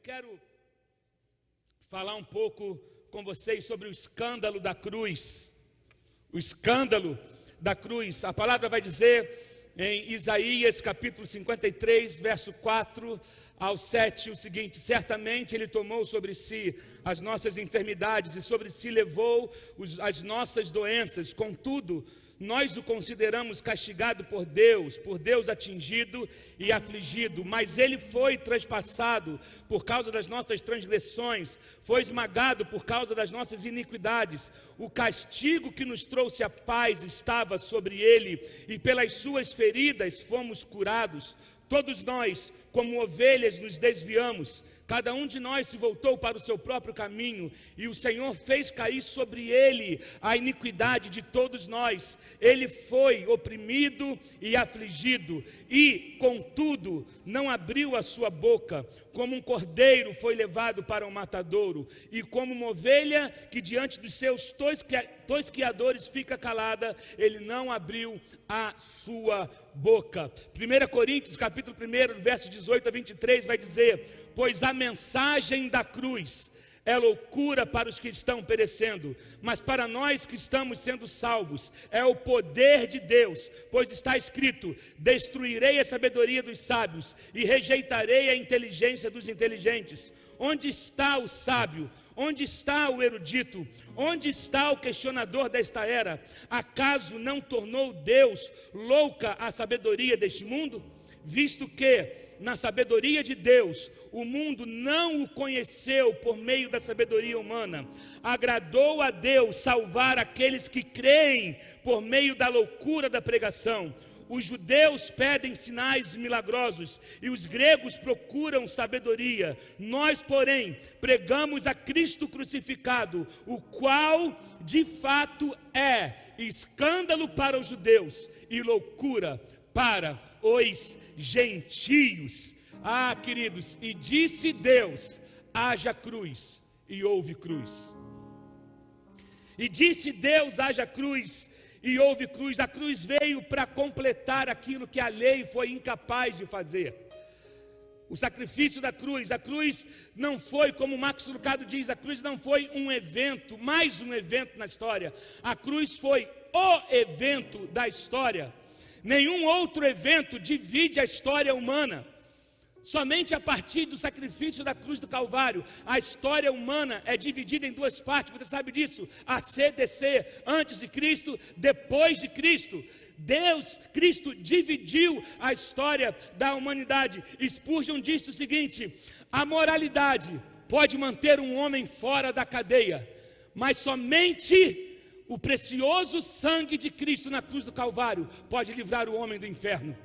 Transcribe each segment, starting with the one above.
quero falar um pouco com vocês sobre o escândalo da cruz. O escândalo da cruz. A palavra vai dizer em Isaías capítulo 53, verso 4 ao 7, o seguinte: certamente Ele tomou sobre si as nossas enfermidades e sobre si levou as nossas doenças, contudo, nós o consideramos castigado por Deus atingido e afligido, mas Ele foi traspassado por causa das nossas transgressões, foi esmagado por causa das nossas iniquidades. O castigo que nos trouxe a paz estava sobre Ele, e pelas suas feridas fomos curados. Todos nós, como ovelhas, nos desviamos, cada um de nós se voltou para o seu próprio caminho, e o Senhor fez cair sobre Ele a iniquidade de todos nós. Ele foi oprimido e afligido, e, contudo, não abriu a sua boca. Como um cordeiro foi levado para o matadouro, e como uma ovelha que diante dos seus tosquiadores fica calada, Ele não abriu a sua boca. 1 Coríntios, capítulo 1, verso 18 a 23, vai dizer: pois a mensagem da cruz é loucura para os que estão perecendo, mas para nós que estamos sendo salvos, é o poder de Deus, pois está escrito: destruirei a sabedoria dos sábios e rejeitarei a inteligência dos inteligentes. Onde está o sábio? Onde está o erudito? Onde está o questionador desta era? Acaso não tornou Deus louca a sabedoria deste mundo? Visto que, na sabedoria de Deus, o mundo não o conheceu por meio da sabedoria humana, agradou a Deus salvar aqueles que creem por meio da loucura da pregação. Os judeus pedem sinais milagrosos e os gregos procuram sabedoria. Nós, porém, pregamos a Cristo crucificado, o qual de fato é escândalo para os judeus e loucura para os gentios. Ah, queridos, e disse Deus: haja cruz, e houve cruz. E disse Deus: haja cruz, e houve cruz. A cruz veio para completar aquilo que a lei foi incapaz de fazer. O sacrifício da cruz, a cruz não foi, como o Marcos Lucado diz, a cruz não foi um evento, mais um evento na história. A cruz foi o evento da história. Nenhum outro evento divide a história humana. Somente a partir do sacrifício da cruz do Calvário, a história humana é dividida em duas partes. Você sabe disso? A CDC, antes de Cristo, depois de Cristo. Cristo dividiu a história da humanidade. Spurgeon disse o seguinte: a moralidade pode manter um homem fora da cadeia, mas somente o precioso sangue de Cristo na cruz do Calvário pode livrar o homem do inferno.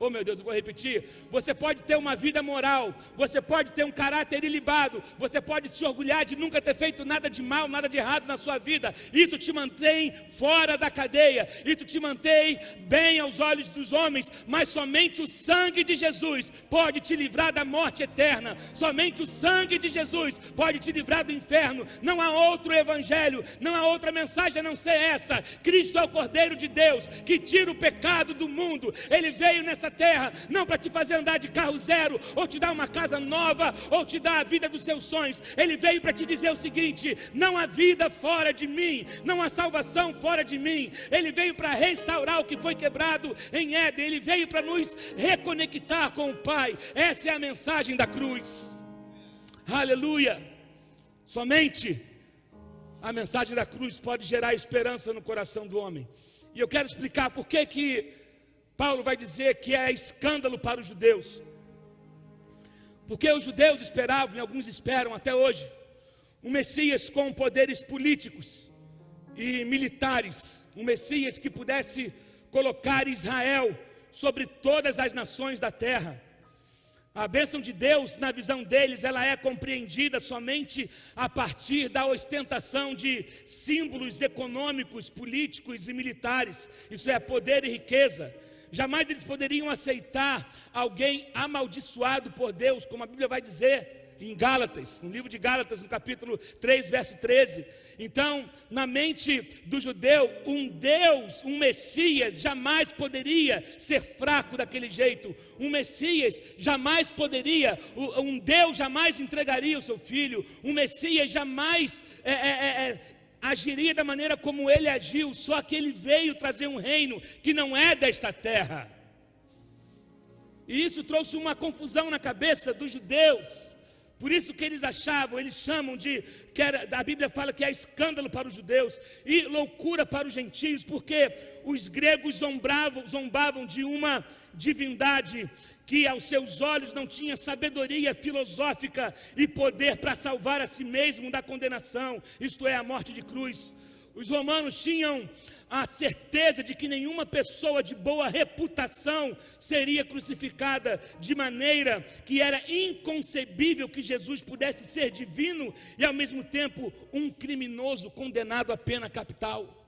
Oh meu Deus, eu vou repetir. Você pode ter uma vida moral, você pode ter um caráter ilibado, você pode se orgulhar de nunca ter feito nada de mal, nada de errado na sua vida. Isso te mantém fora da cadeia, isso te mantém bem aos olhos dos homens, mas somente o sangue de Jesus pode te livrar da morte eterna. Somente o sangue de Jesus pode te livrar do inferno. Não há outro evangelho, não há outra mensagem a não ser essa. Cristo é o Cordeiro de Deus que tira o pecado do mundo. Ele veio nessa terra, não para te fazer andar de carro zero, ou te dar uma casa nova, ou te dar a vida dos seus sonhos. Ele veio para te dizer o seguinte: não há vida fora de mim, não há salvação fora de mim. Ele veio para restaurar o que foi quebrado em Éden. Ele veio para nos reconectar com o Pai. Essa é a mensagem da cruz. Aleluia. Somente a mensagem da cruz pode gerar esperança no coração do homem. E eu quero explicar por que Paulo vai dizer que é escândalo para os judeus. Porque os judeus esperavam, e alguns esperam até hoje, um Messias com poderes políticos e militares. Um Messias que pudesse colocar Israel sobre todas as nações da terra. A bênção de Deus, na visão deles, ela é compreendida somente a partir da ostentação de símbolos econômicos, políticos e militares. Isso é poder e riqueza. Jamais eles poderiam aceitar alguém amaldiçoado por Deus, como a Bíblia vai dizer. em Gálatas, no livro de Gálatas, no capítulo 3, verso 13. Então, na mente do judeu, um Deus, um Messias, jamais poderia ser fraco daquele jeito. Um Messias jamais poderia, um Deus jamais entregaria o seu filho. Um Messias jamais agiria da maneira como ele agiu, só que ele veio trazer um reino que não é desta terra. E isso trouxe uma confusão na cabeça dos judeus. Por isso que eles achavam, eles chamam de, a Bíblia fala que é escândalo para os judeus e loucura para os gentios, porque os gregos zombavam de uma divindade que aos seus olhos não tinha sabedoria filosófica e poder para salvar a si mesmo da condenação, isto é, a morte de cruz. Os romanos tinham a certeza de que nenhuma pessoa de boa reputação seria crucificada, de maneira que era inconcebível que Jesus pudesse ser divino e ao mesmo tempo um criminoso condenado à pena capital.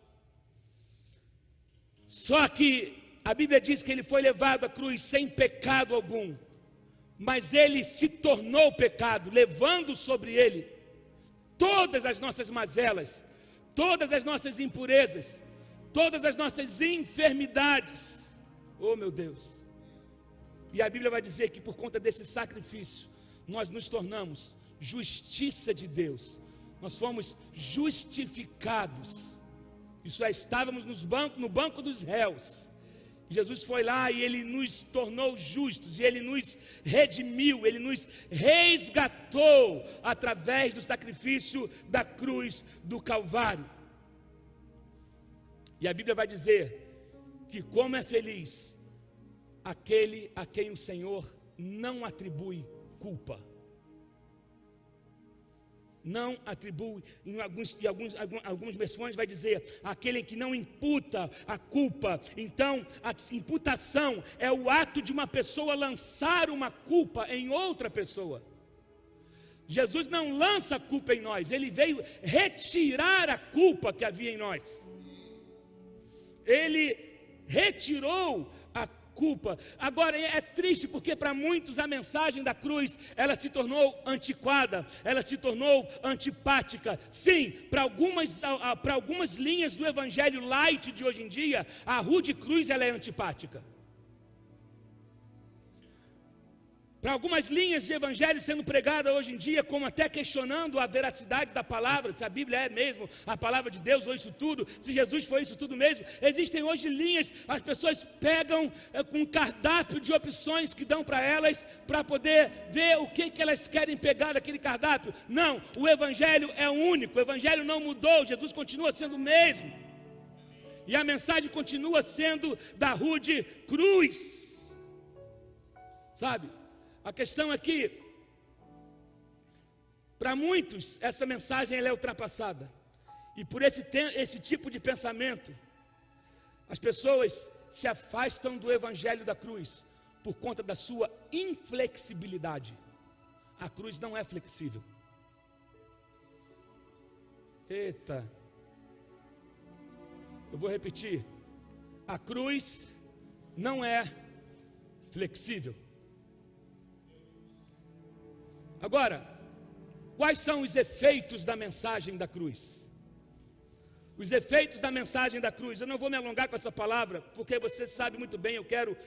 Só que a Bíblia diz que ele foi levado à cruz sem pecado algum, mas ele se tornou pecado, levando sobre ele todas as nossas mazelas, todas as nossas impurezas, todas as nossas enfermidades. Oh meu Deus. E a Bíblia vai dizer que por conta desse sacrifício nós nos tornamos justiça de Deus. Nós fomos justificados. Isso é, estávamos no banco dos réus. Jesus foi lá e ele nos tornou justos, e ele nos redimiu, ele nos resgatou através do sacrifício da cruz do Calvário. E a Bíblia vai dizer que como é feliz aquele a quem o Senhor não atribui culpa. Não atribui, em algumas versões vai dizer, aquele que não imputa a culpa. Então, a imputação é o ato de uma pessoa lançar uma culpa em outra pessoa. Jesus não lança a culpa em nós, ele veio retirar a culpa que havia em nós. Ele retirou a culpa. Agora é triste porque para muitos a mensagem da cruz, ela se tornou antiquada, ela se tornou antipática. Sim, para algumas linhas do evangelho light de hoje em dia, a rude cruz ela é antipática. Para algumas linhas de evangelho sendo pregada hoje em dia, como até questionando a veracidade da palavra, se a Bíblia é mesmo a palavra de Deus ou isso tudo, se Jesus foi isso tudo mesmo. Existem hoje linhas, as pessoas pegam um cardápio de opções que dão para elas, para poder ver o que elas querem pegar daquele cardápio. Não, o evangelho é único, o evangelho não mudou, Jesus continua sendo o mesmo. E a mensagem continua sendo da rude cruz. Sabe? A questão é que, para muitos, essa mensagem ela é ultrapassada. E por esse tipo de pensamento, as pessoas se afastam do evangelho da cruz, por conta da sua inflexibilidade. A cruz não é flexível. Eita. Eu vou repetir. A cruz não é flexível. Agora, quais são os efeitos da mensagem da cruz? Os efeitos da mensagem da cruz, eu não vou me alongar com essa palavra, porque você sabe muito bem, eu quero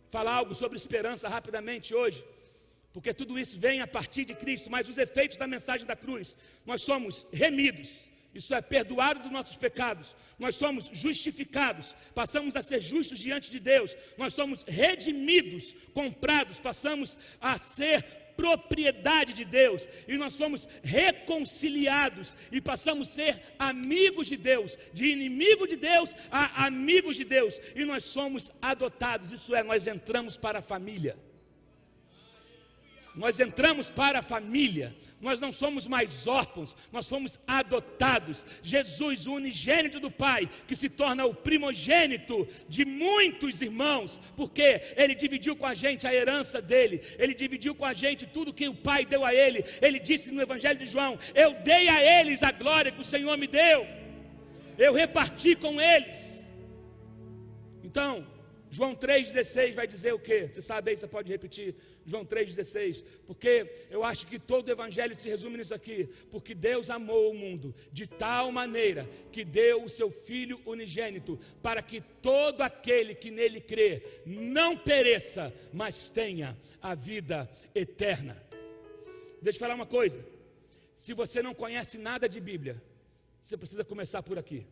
falar algo sobre esperança rapidamente hoje, porque tudo isso vem a partir de Cristo, mas os efeitos da mensagem da cruz, nós somos remidos, isso é, perdoados dos nossos pecados, nós somos justificados, passamos a ser justos diante de Deus, nós somos redimidos, comprados, passamos a ser propriedade de Deus, e nós fomos reconciliados e passamos a ser amigos de Deus, de inimigo de Deus a amigos de Deus, e nós somos adotados, isso é, nós entramos para a família. Nós entramos para a família, nós não somos mais órfãos, nós fomos adotados. Jesus, o unigênito do Pai, que se torna o primogênito de muitos irmãos, porque Ele dividiu com a gente a herança dEle, Ele dividiu com a gente tudo que o Pai deu a Ele. Ele disse no Evangelho de João, eu dei a eles a glória que o Senhor me deu, eu reparti com eles. Então, João 3,16 vai dizer o quê? Você sabe aí, você pode repetir. João 3,16. Porque eu acho que todo o evangelho se resume nisso aqui. Porque Deus amou o mundo de tal maneira que deu o seu Filho unigênito, para que todo aquele que nele crê não pereça, mas tenha a vida eterna. Deixa eu falar uma coisa. Se você não conhece nada de Bíblia, você precisa começar por aqui.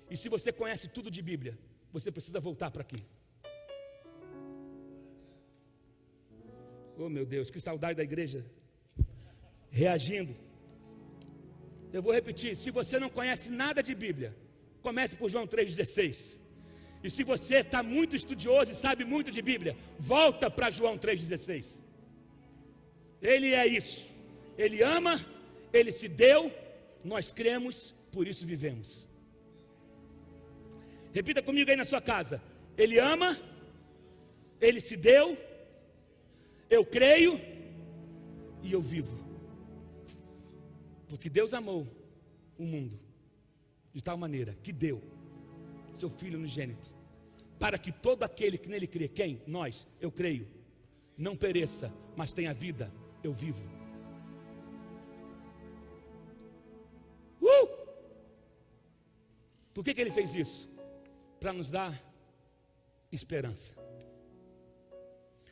E se você conhece tudo de Bíblia, você precisa voltar para aqui. Oh meu Deus, que saudade da igreja reagindo. Eu vou repetir, se você não conhece nada de Bíblia, comece por João 3,16. E se você está muito estudioso e sabe muito de Bíblia, volta para João 3,16. Ele é isso. Ele ama, Ele se deu, nós cremos, por isso vivemos. Repita comigo aí na sua casa. Ele ama, Ele se deu, eu creio e eu vivo. Porque Deus amou o mundo de tal maneira que deu seu Filho unigênito, para que todo aquele que nele crê, quem? Nós, eu creio, não pereça, mas tenha vida, eu vivo. Por que Ele fez isso? Para nos dar esperança.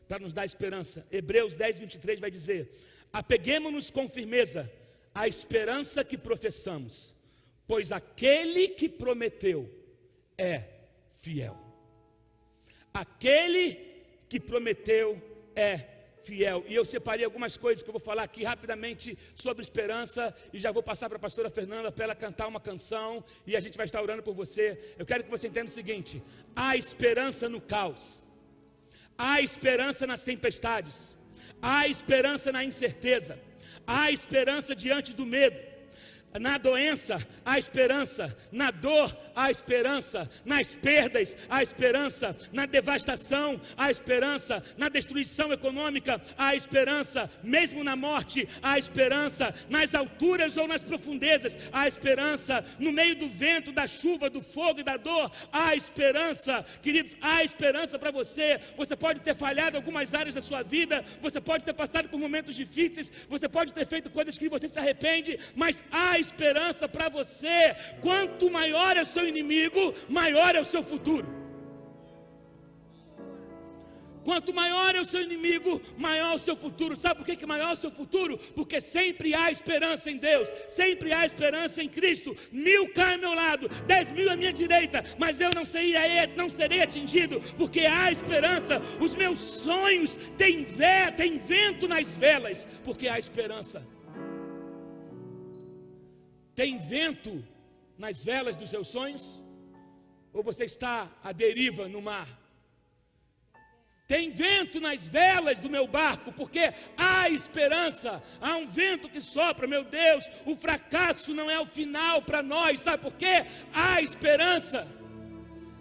Para nos dar esperança. Hebreus 10, 23 vai dizer: apeguemo-nos com firmeza à esperança que professamos, pois aquele que prometeu é fiel. Aquele que prometeu é fiel. E eu separei algumas coisas que eu vou falar aqui rapidamente sobre esperança, e já vou passar para a pastora Fernanda para ela cantar uma canção, e a gente vai estar orando por você. Eu quero que você entenda o seguinte: há esperança no caos, há esperança nas tempestades, há esperança na incerteza, há esperança diante do medo. Na doença, há esperança. Na dor, há esperança. Nas perdas, há esperança. Na devastação, há esperança. Na destruição econômica, há esperança. Mesmo na morte, há esperança. Nas alturas ou nas profundezas, há esperança. No meio do vento, da chuva, do fogo e da dor, há esperança. Queridos, há esperança para você. Você pode ter falhado em algumas áreas da sua vida. Você pode ter passado por momentos difíceis. Você pode ter feito coisas que você se arrepende. Mas há esperança para você. Quanto maior é o seu inimigo, maior é o seu futuro. Quanto maior é o seu inimigo, maior é o seu futuro. Sabe por que maior é o seu futuro? Porque sempre há esperança em Deus, sempre há esperança em Cristo. 1000 caem ao meu lado, 10.000 à minha direita, mas eu não serei atingido, porque há esperança. Os meus sonhos têm vento nas velas, porque há esperança. Tem vento nas velas dos seus sonhos? Ou você está à deriva no mar? Tem vento nas velas do meu barco, porque há esperança. Há um vento que sopra, meu Deus. O fracasso não é o final para nós, sabe por quê? Há esperança.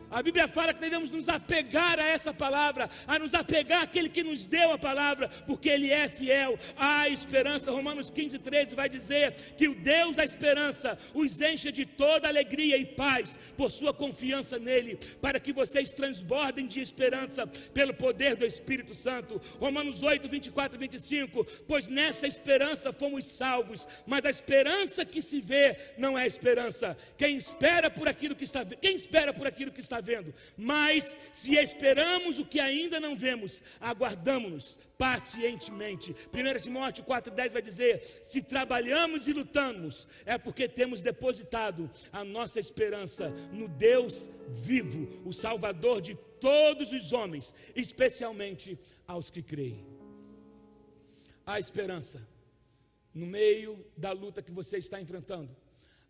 A Bíblia fala que devemos nos apegar a essa palavra, a nos apegar àquele que nos deu a palavra, porque Ele é fiel. Há esperança. Romanos 15, 13 vai dizer que o Deus da esperança os encha de toda alegria e paz por sua confiança nele, para que vocês transbordem de esperança pelo poder do Espírito Santo. Romanos 8, 24 e 25, pois nessa esperança fomos salvos, mas a esperança que se vê não é esperança. Quem espera por aquilo que está vendo? Mas se esperamos o que ainda não vemos, aguardamos-nos pacientemente. 1 Timóteo 4,10 vai dizer: se trabalhamos e lutamos, é porque temos depositado a nossa esperança no Deus vivo, o Salvador de todos os homens, especialmente aos que creem. Há esperança no meio da luta que você está enfrentando.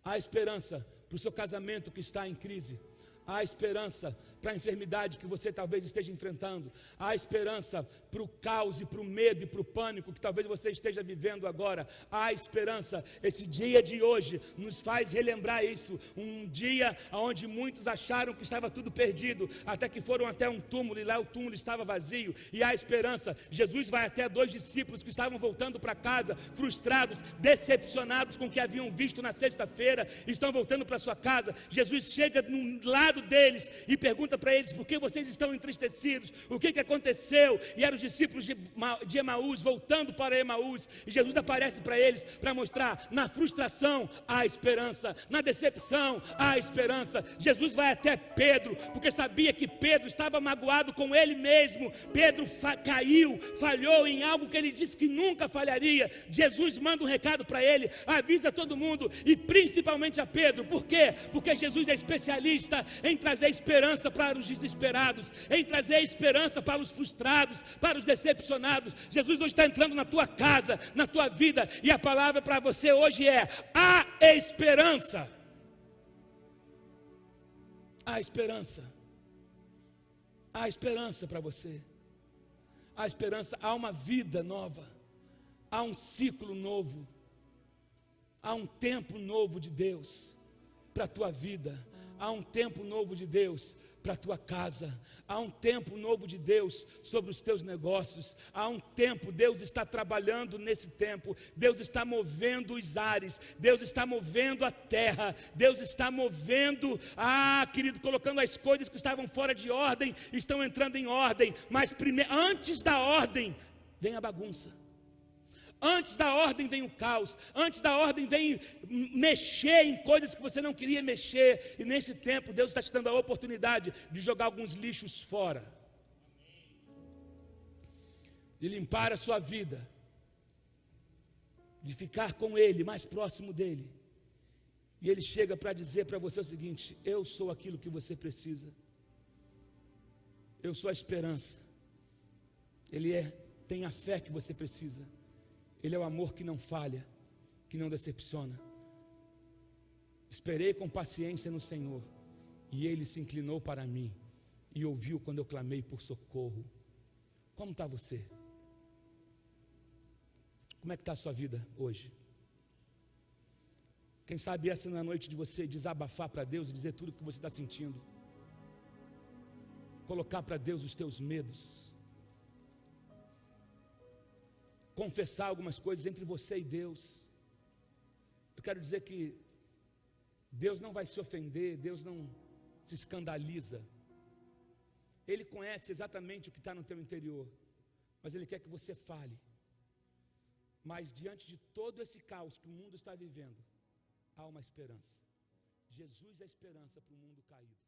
Há esperança para o seu casamento que está em crise. Há esperança para a enfermidade que você talvez esteja enfrentando. Há esperança para o caos e para o medo e para o pânico que talvez você esteja vivendo agora. Há esperança. Esse dia de hoje nos faz relembrar isso. Um dia onde muitos acharam que estava tudo perdido, até que foram até um túmulo e lá o túmulo estava vazio. E há esperança. Jesus vai até 2 discípulos que estavam voltando para casa, frustrados, decepcionados com o que haviam visto na sexta-feira, estão voltando para sua casa. Jesus chega num lado lado deles e pergunta para eles: por que vocês estão entristecidos? O que aconteceu? E eram os discípulos de Emaús voltando para Emaús, e Jesus aparece para eles para mostrar: na frustração há esperança, na decepção há esperança. Jesus vai até Pedro, porque sabia que Pedro estava magoado com ele mesmo. Pedro caiu, falhou em algo que ele disse que nunca falharia. Jesus manda um recado para ele, avisa todo mundo, e principalmente a Pedro. Por quê? Porque Jesus é especialista em trazer esperança para os desesperados, em trazer esperança para os frustrados, para os decepcionados. Jesus hoje está entrando na tua casa, na tua vida, e a palavra para você hoje é: há esperança. Há esperança. Há esperança para você. Há esperança, há uma vida nova, há um ciclo novo, há um tempo novo de Deus para a tua vida, há um tempo novo de Deus para a tua casa, há um tempo novo de Deus sobre os teus negócios, há um tempo, Deus está trabalhando nesse tempo, Deus está movendo os ares, Deus está movendo a terra, Deus está movendo, querido, colocando as coisas que estavam fora de ordem, estão entrando em ordem, mas antes da ordem, vem a bagunça. Antes da ordem vem o caos, antes da ordem vem mexer em coisas que você não queria mexer, e nesse tempo Deus está te dando a oportunidade de jogar alguns lixos fora, de limpar a sua vida, de ficar com Ele, mais próximo dEle, e Ele chega para dizer para você o seguinte: eu sou aquilo que você precisa, eu sou a esperança, Ele tem a fé que você precisa, Ele é o amor que não falha, que não decepciona. Esperei com paciência no Senhor, e Ele se inclinou para mim, e ouviu quando eu clamei por socorro. Como está você? Como é que está a sua vida hoje? Quem sabe essa na noite de você desabafar para Deus e dizer tudo o que você está sentindo. Colocar para Deus os teus medos. Confessar algumas coisas entre você e Deus. Eu quero dizer que Deus não vai se ofender, Deus não se escandaliza. Ele conhece exatamente o que está no teu interior, mas Ele quer que você fale. Mas diante de todo esse caos que o mundo está vivendo, há uma esperança. Jesus é a esperança para o mundo caído.